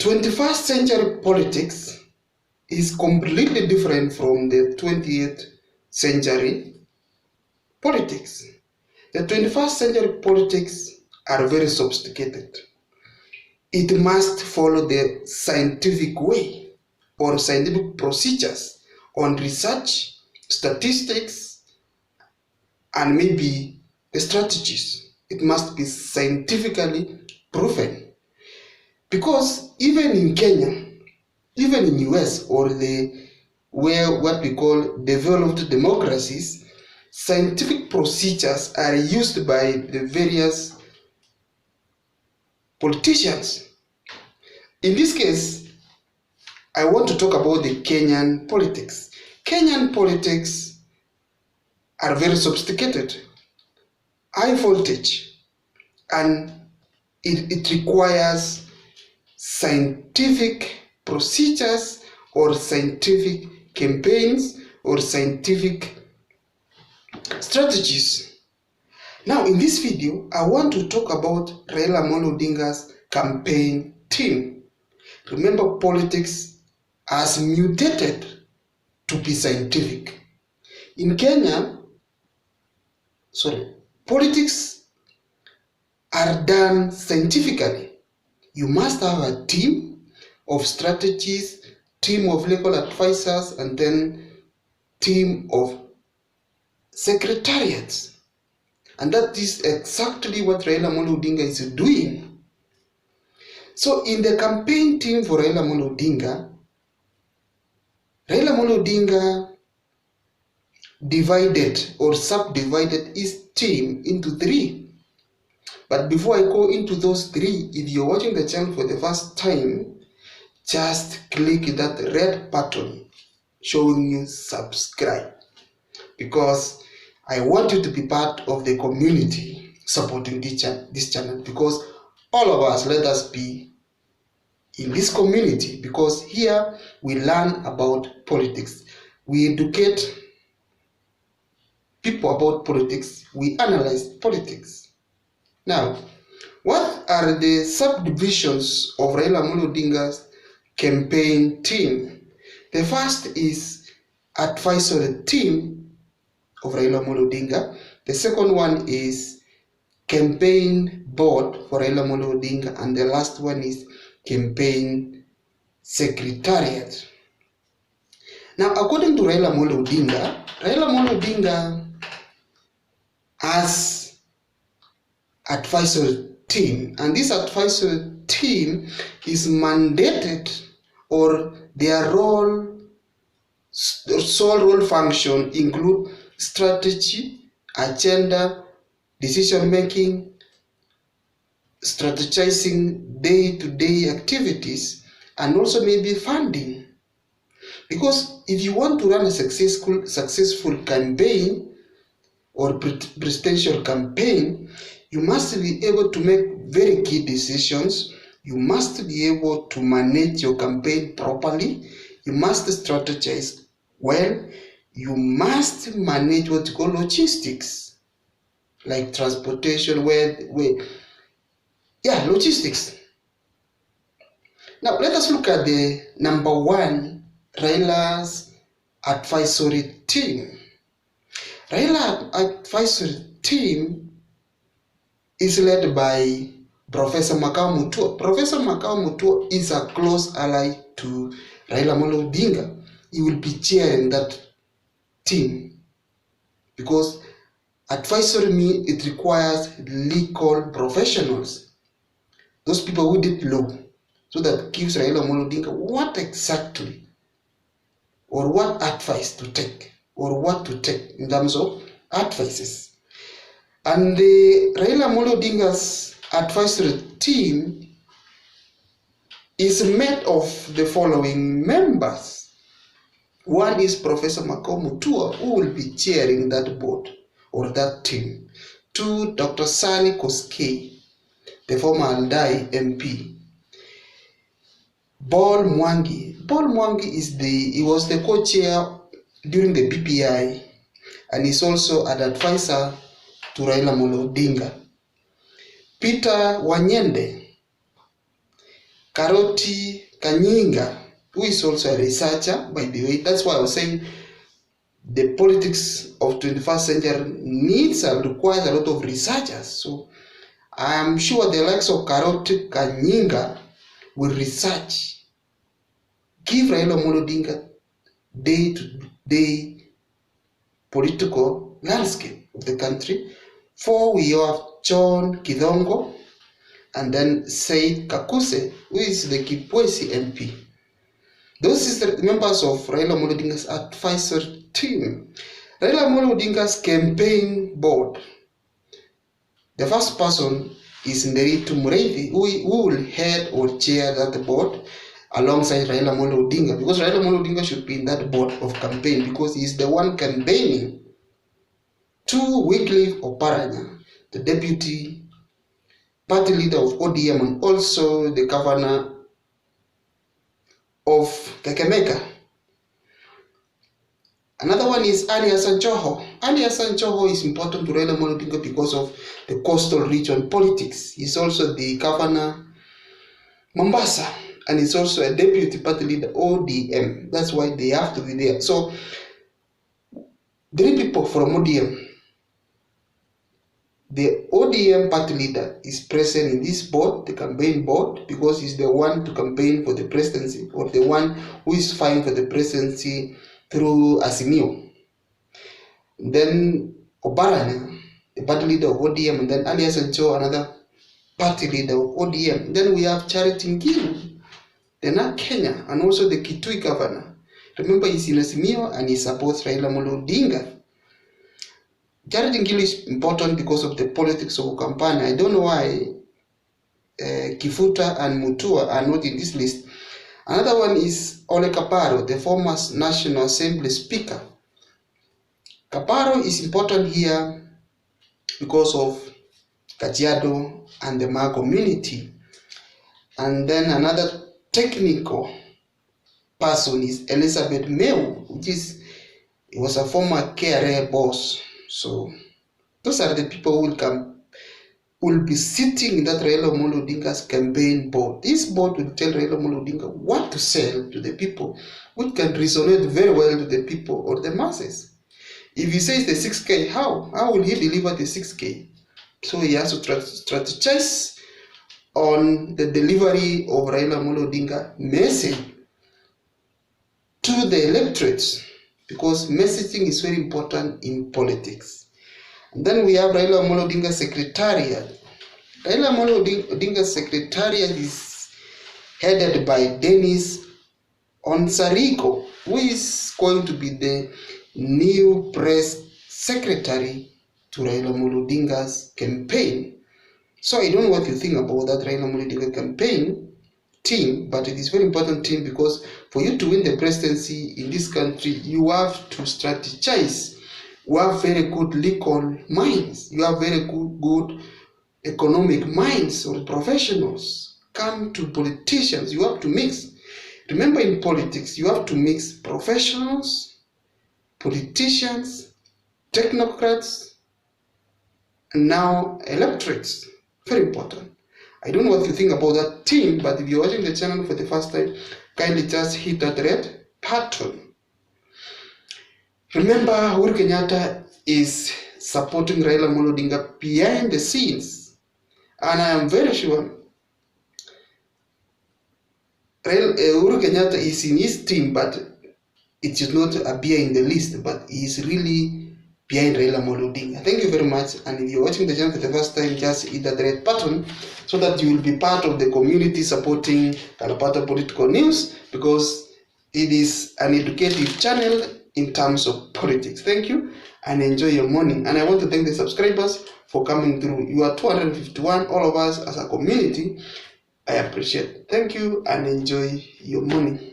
21st century politics is completely different from the 20th century politics. The 21st century politics are very sophisticated. It must follow the scientific way or scientific procedures on research, statistics, and maybe the strategies. It must be scientifically proven. Because even in Kenya, even in US or what we call developed democracies, scientific procedures are used by the various politicians. In this case, I want to talk about the Kenyan politics. Kenyan politics are very sophisticated, high voltage, and it requires scientific procedures or scientific campaigns or scientific strategies. Now, in this video, I want to talk about Raila Amolo Odinga's campaign team. Remember, politics has mutated to be scientific. In Kenya, politics are done scientifically. You must have a team of strategies, team of legal advisors, and then team of secretariats. And that is exactly what Raila Amolo Odinga is doing. So in the campaign team for Raila Amolo Odinga divided or subdivided his team into three. But before I go into those three, if you're watching the channel for the first time, just click that red button showing you subscribe, because I want you to be part of the community supporting this channel, because all of us, let us be in this community, because here we learn about politics, we educate people about politics, we analyze politics. Now, what are the subdivisions of Raila Amolo Odinga's campaign team? The first is advisory team of Raila Amolo Odinga. The second one is campaign board for Raila Amolo Odinga, and the last one is campaign secretariat. Now, according to Raila Amolo Odinga has advisory team, and this advisory team is mandated, or their sole role function include strategy, agenda, decision making, strategizing day-to-day activities, and also maybe funding. Because if you want to run a successful campaign or presidential campaign, you must be able to make very key decisions. You must be able to manage your campaign properly. You must strategize well. You must manage what you call logistics, like transportation, logistics. Now, let us look at the number one, Raila's advisory team. Raila advisory team is led by Professor Makau Mutua. Professor Makau Mutua is a close ally to Raila Amolo Odinga. He will be chairing that team, because advisory means it requires legal professionals, those people who did law, so that gives Raila Amolo Odinga what exactly or what advice to take or what to take in terms of advices. And the Raila Amolo Odinga's advisory team is made of the following members. One is Professor Makau Mutua, who will be chairing that board or that team. Two, Dr. Sally Koskei, the former Aldai MP. Paul Mwangi. Paul Mwangi he was the co-chair during the BPI, and is also an advisor to Raila Amolo Odinga. Peter Wanyende. Karoti Kanyinga, who is also a researcher, by the way. That's why I was saying the politics of 21st century needs and requires a lot of researchers. So I am sure the likes of Karoti Kanyinga will research, give Raila Amolo Odinga day-to-day political landscape of the country. For we have John Kidongo and then Said Kakuse, who is the Kipwesi MP. Those are the members of Raila Amolo Odinga's advisory team. Raila Amolo Odinga's campaign board. The first person is Nderitu Mureithi, who will head or chair that board alongside Raila Amolo Odinga, because Raila Amolo Odinga should be in that board of campaign because he is the one campaigning to Wycliffe Oparanya, the deputy party leader of ODM and also the governor of Kakamega. Another one is Ali Hassan Joho. Ali Hassan Joho is important to Raila Amolo Odinga because of the coastal region politics. He's also the governor Mombasa, and he's also a deputy party leader ODM. That's why they have to be there. So 3 people from ODM. The ODM party leader is present in this board, the campaign board, because he's the one to campaign for the presidency, or the one who is fighting for the presidency through Azimio. Then Oparanya, the party leader of ODM, and then Ali Hassan Joho, another party leader of ODM. Then we have Charity Ngilu, the NARC Kenya, and also the Kitui governor. Remember, he's in Azimio and he supports Raila Amolo Odinga. Charity Ngilu is important because of the politics of Kampani. I don't know why Kifuta and Mutua are not in this list. Another one is Ole Kaparo, the former National Assembly Speaker. Kaparo is important here because of Kajiado and the Ma community. And then another technical person is Elizabeth Meu, which was a former KRA boss. So those are the people who will be sitting in that Raila Amolo Odinga's campaign board. This board will tell Raila Amolo Odinga what to sell to the people, which can resonate very well to the people or the masses. If he says the 6K, how will he deliver the 6K? So he has to strategize on the delivery of Raila Amolo Odinga message to the electorates, because messaging is very important in politics. And then we have Raila Amolo Odinga Secretariat. Raila Amolo Odinga Secretariat is headed by Dennis Onsariko, who is going to be the new press secretary to Raila Amolo Odinga's campaign. So I don't know what you think about that Raila Amolo Odinga campaign team, but it is a very important team because for you to win the presidency in this country, you have to strategize. You have very good legal minds. You have very good economic minds or professionals. Come to politicians, you have to mix. Remember, in politics, you have to mix professionals, politicians, technocrats, and now electorates. Very important. I don't know what you think about that team, but if you're watching the channel for the first time, kindly just hit that red button. Remember, Uhuru Kenyatta is supporting Raila Amolo Odinga behind the scenes, and I am very sure Uhuru Kenyatta is in his team, but it should not appear in the list, but he is really behind Raila Amolo Odinga. Thank you very much, and if you're watching the channel for the first time, just hit that red button so that you will be part of the community supporting Kalapata Political News, because it is an educative channel in terms of politics. Thank you and enjoy your morning. And I want to thank the subscribers for coming through. You are 251, all of us as a community. I appreciate it. Thank you and enjoy your morning.